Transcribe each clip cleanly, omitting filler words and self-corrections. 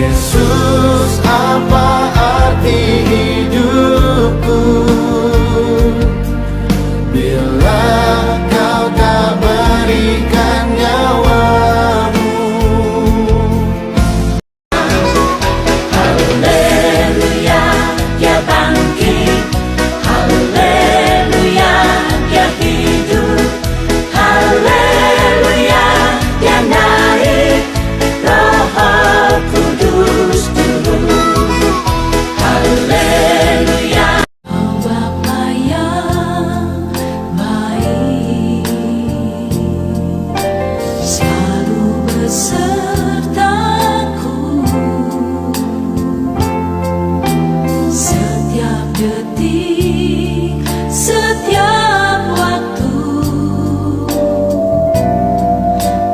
Yesus, apa arti hidupku bila kau tak berikan nyawamu? Haleluya, Dia bangkit. Haleluya, Dia hidup. Haleluya, Dia naik. Roh Kudus turun. Haleluya. Oh Bapa yang baik, selalu besertaku setiap detik, setiap waktu.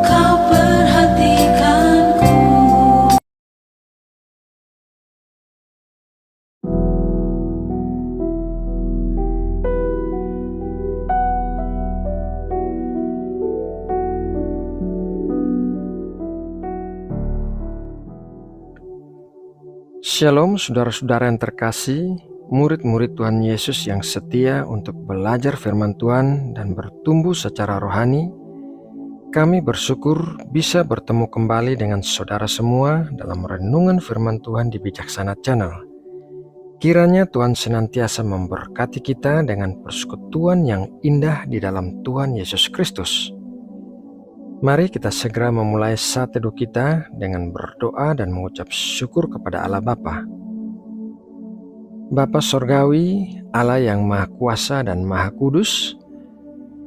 Kau perhatikanku. Shalom saudara-saudara yang terkasih, murid-murid Tuhan Yesus yang setia untuk belajar firman Tuhan dan bertumbuh secara rohani. Kami bersyukur bisa bertemu kembali dengan saudara semua dalam renungan firman Tuhan di Bijaksana Channel. Kiranya Tuhan senantiasa memberkati kita dengan persekutuan yang indah di dalam Tuhan Yesus Kristus. Mari kita segera memulai saat teduh kita dengan berdoa dan mengucap syukur kepada Allah Bapa. Bapa Sorgawi, Allah yang Maha Kuasa dan Maha Kudus,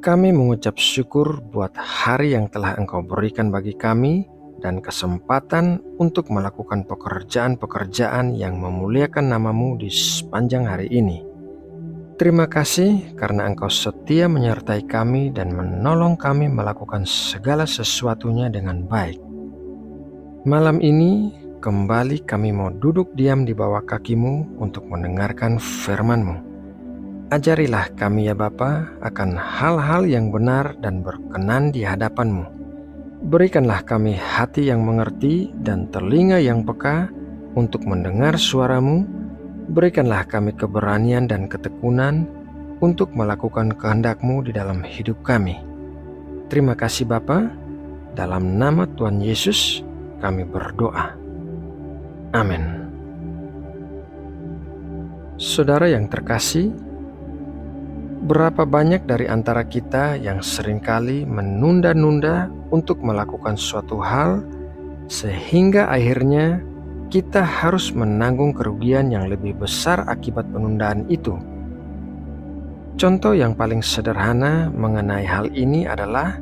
kami mengucap syukur buat hari yang telah Engkau berikan bagi kami dan kesempatan untuk melakukan pekerjaan-pekerjaan yang memuliakan nama-Mu di sepanjang hari ini. Terima kasih karena Engkau setia menyertai kami dan menolong kami melakukan segala sesuatunya dengan baik. Malam ini kembali kami mau duduk diam di bawah kaki-Mu untuk mendengarkan firman-Mu. Ajarilah kami ya Bapa akan hal-hal yang benar dan berkenan di hadapan-Mu. Berikanlah kami hati yang mengerti dan telinga yang peka untuk mendengar suara-Mu. Berikanlah kami keberanian dan ketekunan untuk melakukan kehendak-Mu di dalam hidup kami. Terima kasih Bapa, dalam nama Tuhan Yesus kami berdoa. Amin. Saudara yang terkasih, berapa banyak dari antara kita yang seringkali menunda-nunda untuk melakukan suatu hal sehingga akhirnya kita harus menanggung kerugian yang lebih besar akibat penundaan itu. Contoh yang paling sederhana mengenai hal ini adalah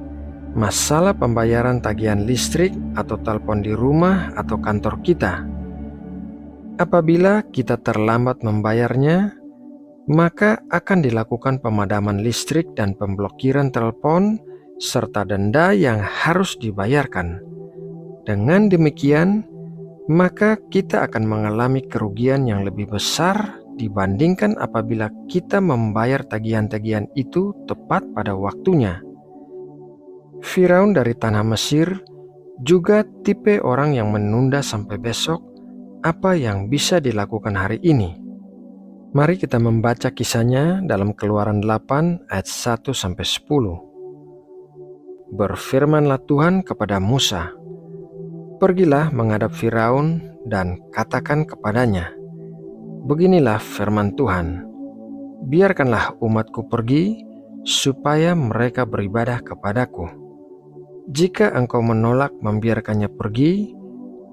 masalah pembayaran tagihan listrik atau telepon di rumah atau kantor kita. Apabila kita terlambat membayarnya, maka akan dilakukan pemadaman listrik dan pemblokiran telepon serta denda yang harus dibayarkan. Dengan demikian, maka kita akan mengalami kerugian yang lebih besar dibandingkan apabila kita membayar tagihan-tagihan itu tepat pada waktunya. Firaun dari tanah Mesir juga tipe orang yang menunda sampai besok apa yang bisa dilakukan hari ini. Mari kita membaca kisahnya dalam Keluaran 8 ayat 1-10. Berfirmanlah Tuhan kepada Musa, "Pergilah menghadap Firaun dan katakan kepadanya, beginilah firman Tuhan, biarkanlah umatku pergi supaya mereka beribadah kepadaku. Jika engkau menolak membiarkannya pergi,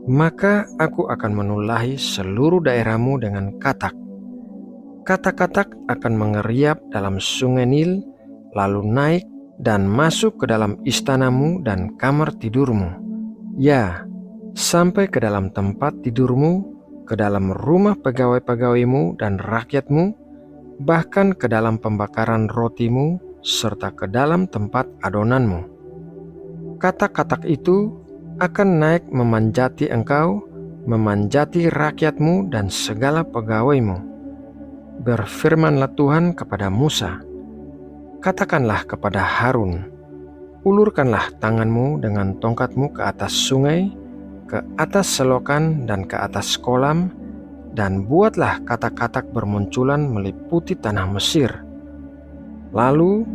maka aku akan menulahi seluruh daerahmu dengan katak. Katak-katak akan mengeriap dalam sungai Nil, lalu naik dan masuk ke dalam istanamu dan kamar tidurmu. Ya, sampai ke dalam tempat tidurmu, ke dalam rumah pegawai-pegawaimu dan rakyatmu, bahkan ke dalam pembakaran rotimu, serta ke dalam tempat adonanmu. Katak-katak itu akan naik memanjati engkau, memanjati rakyatmu dan segala pegawaimu. Berfirmanlah Tuhan kepada Musa, katakanlah kepada Harun, ulurkanlah tanganmu dengan tongkatmu ke atas sungai, ke atas selokan dan ke atas kolam, dan buatlah katak-katak bermunculan meliputi tanah Mesir. Lalu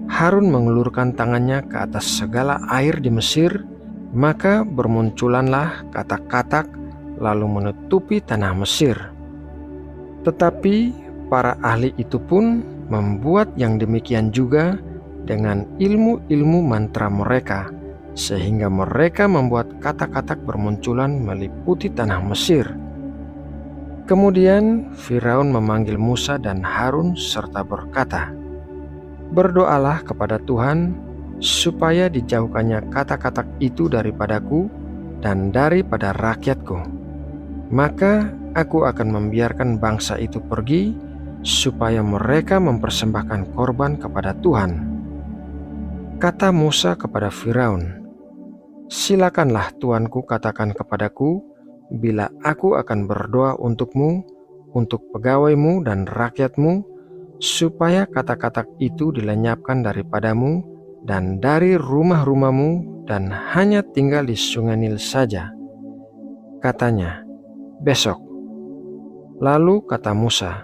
Harun mengulurkan tangannya ke atas segala air di Mesir, maka bermunculanlah katak-katak lalu menutupi tanah Mesir. Tetapi para ahli itu pun membuat yang demikian juga dengan ilmu-ilmu mantra mereka, sehingga mereka membuat katak-katak bermunculan meliputi tanah Mesir. Kemudian Firaun memanggil Musa dan Harun serta berkata, "Berdoalah kepada Tuhan supaya dijauhkannya katak-katak itu daripadaku dan daripada rakyatku. Maka aku akan membiarkan bangsa itu pergi supaya mereka mempersembahkan korban kepada Tuhan." Kata Musa kepada Firaun, "Silakanlah tuanku katakan kepadaku bila aku akan berdoa untukmu, untuk pegawaimu dan rakyatmu, supaya katak-katak itu dilenyapkan daripadamu dan dari rumah-rumahmu dan hanya tinggal di sungai Nil saja." Katanya, "Besok." Lalu kata Musa,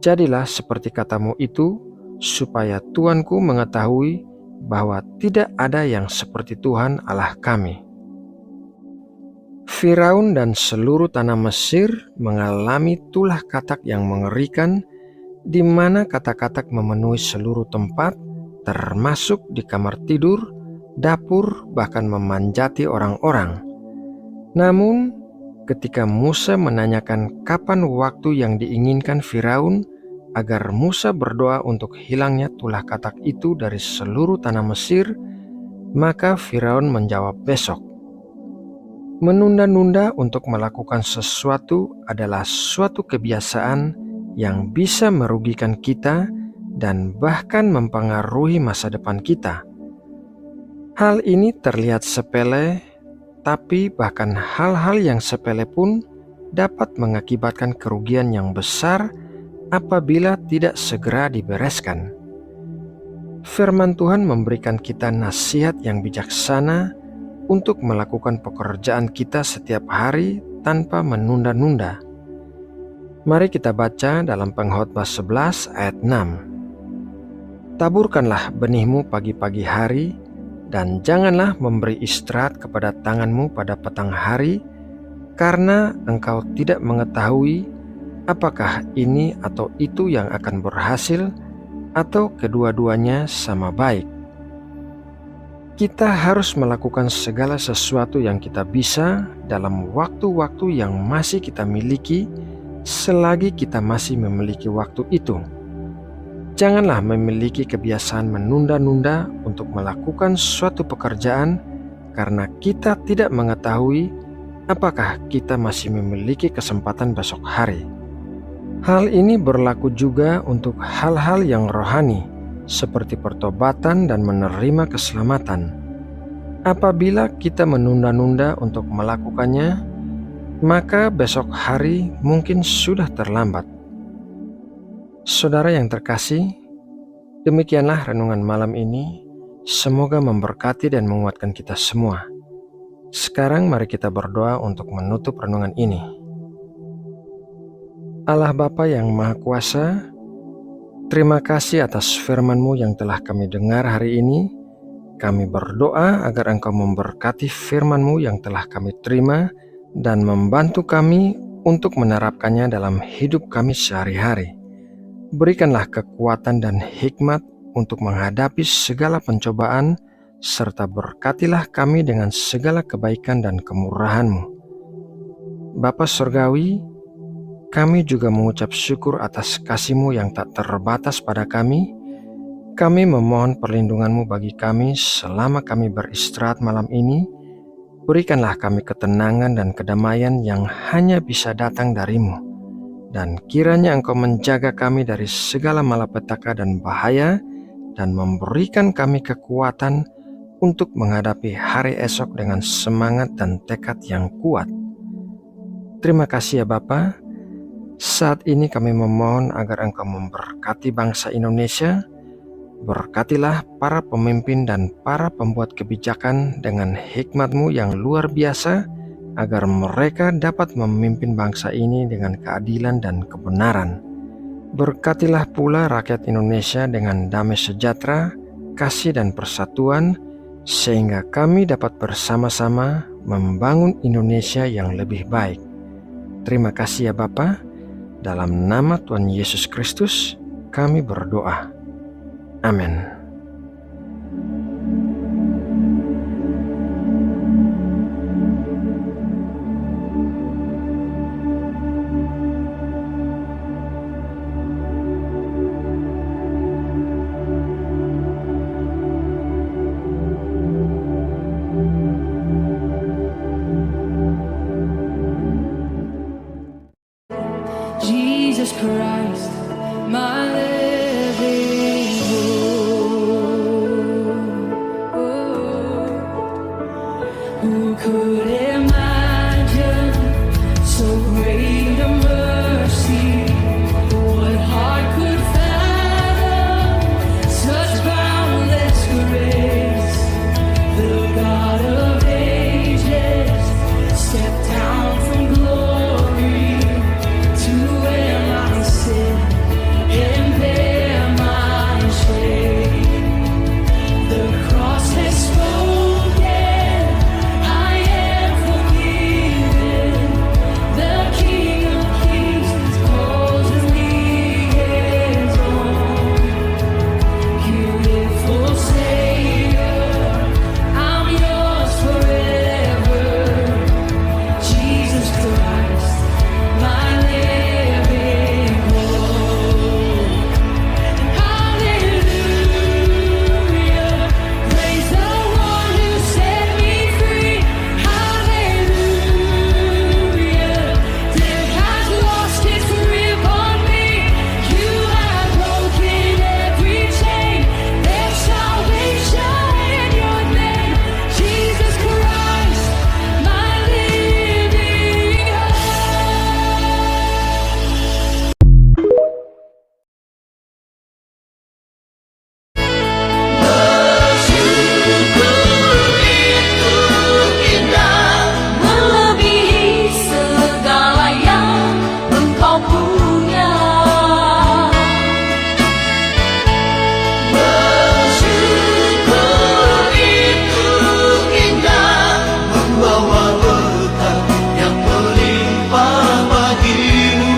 "Jadilah seperti katamu itu, supaya tuanku mengetahui bahwa tidak ada yang seperti Tuhan Allah kami." Firaun dan seluruh tanah Mesir mengalami tulah katak yang mengerikan, di mana katak-katak memenuhi seluruh tempat, termasuk di kamar tidur, dapur, bahkan memanjati orang-orang. Namun, ketika Musa menanyakan kapan waktu yang diinginkan Firaun agar Musa berdoa untuk hilangnya tulah katak itu dari seluruh tanah Mesir, maka Firaun menjawab, "Besok." Menunda-nunda untuk melakukan sesuatu adalah suatu kebiasaan yang bisa merugikan kita dan bahkan mempengaruhi masa depan kita. Hal ini terlihat sepele, tapi bahkan hal-hal yang sepele pun dapat mengakibatkan kerugian yang besar apabila tidak segera dibereskan. Firman Tuhan memberikan kita nasihat yang bijaksana untuk melakukan pekerjaan kita setiap hari tanpa menunda-nunda. Mari kita baca dalam Pengkhotbah 11 ayat 6. "Taburkanlah benihmu pagi-pagi hari, dan janganlah memberi istirahat kepada tanganmu pada petang hari, karena engkau tidak mengetahui apakah ini atau itu yang akan berhasil, atau kedua-duanya sama baik." Kita harus melakukan segala sesuatu yang kita bisa dalam waktu-waktu yang masih kita miliki, selagi kita masih memiliki waktu itu. Janganlah memiliki kebiasaan menunda-nunda untuk melakukan suatu pekerjaan karena kita tidak mengetahui apakah kita masih memiliki kesempatan besok hari. Hal ini berlaku juga untuk hal-hal yang rohani, seperti pertobatan dan menerima keselamatan. Apabila kita menunda-nunda untuk melakukannya, maka besok hari mungkin sudah terlambat. Saudara yang terkasih, demikianlah renungan malam ini. Semoga memberkati dan menguatkan kita semua. Sekarang mari kita berdoa untuk menutup renungan ini. Allah Bapa yang Maha Kuasa, terima kasih atas firman-Mu yang telah kami dengar hari ini. Kami berdoa agar Engkau memberkati firman-Mu yang telah kami terima dan membantu kami untuk menerapkannya dalam hidup kami sehari-hari. Berikanlah kekuatan dan hikmat untuk menghadapi segala pencobaan, serta berkatilah kami dengan segala kebaikan dan kemurahan-Mu. Bapa Surgawi, kami juga mengucap syukur atas kasih-Mu yang tak terbatas pada kami. Kami memohon perlindungan-Mu bagi kami selama kami beristirahat malam ini. Berikanlah kami ketenangan dan kedamaian yang hanya bisa datang dari-Mu. Dan kiranya Engkau menjaga kami dari segala malapetaka dan bahaya, dan memberikan kami kekuatan untuk menghadapi hari esok dengan semangat dan tekad yang kuat. Terima kasih ya Bapa. Saat ini kami memohon agar Engkau memberkati bangsa Indonesia. Berkatilah para pemimpin dan para pembuat kebijakan dengan hikmat-Mu yang luar biasa agar mereka dapat memimpin bangsa ini dengan keadilan dan kebenaran. Berkatilah pula rakyat Indonesia dengan damai sejahtera, kasih dan persatuan, sehingga kami dapat bersama-sama membangun Indonesia yang lebih baik. Terima kasih ya Bapa. Dalam nama Tuhan Yesus Kristus, kami berdoa. Amin. Jesus Christ, my living hope. Who could imagine so great a mercy? What heart could fathom such boundless grace? The God of ages stepped down from glory to where my sin and bear my shame. The cross has spoken, I am forgiven. The King of Kings calls me his own. Beautiful Savior, I'm yours forever. Jesus Christ, my living hope. Hallelujah, praise the one who set me free. Hallelujah, death has lost its grip on me. You have broken every chain. There's salvation in your name. Jesus Christ, my living hope. Melebihi segala yang Engkau punya. Bersyukur itu indah, membawa berkat yang melimpah bagimu.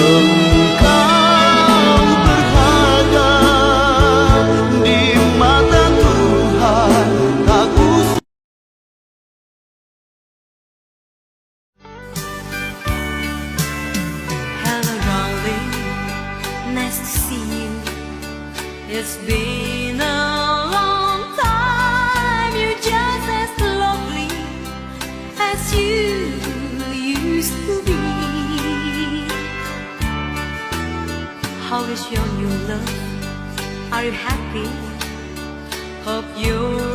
Engkau berharga di mata Tuhan, tak usah. Hello, darling. Nice to see you. It's been a long time. You're just as lovely as you used to be. How is your new love? Are you happy? Hope you're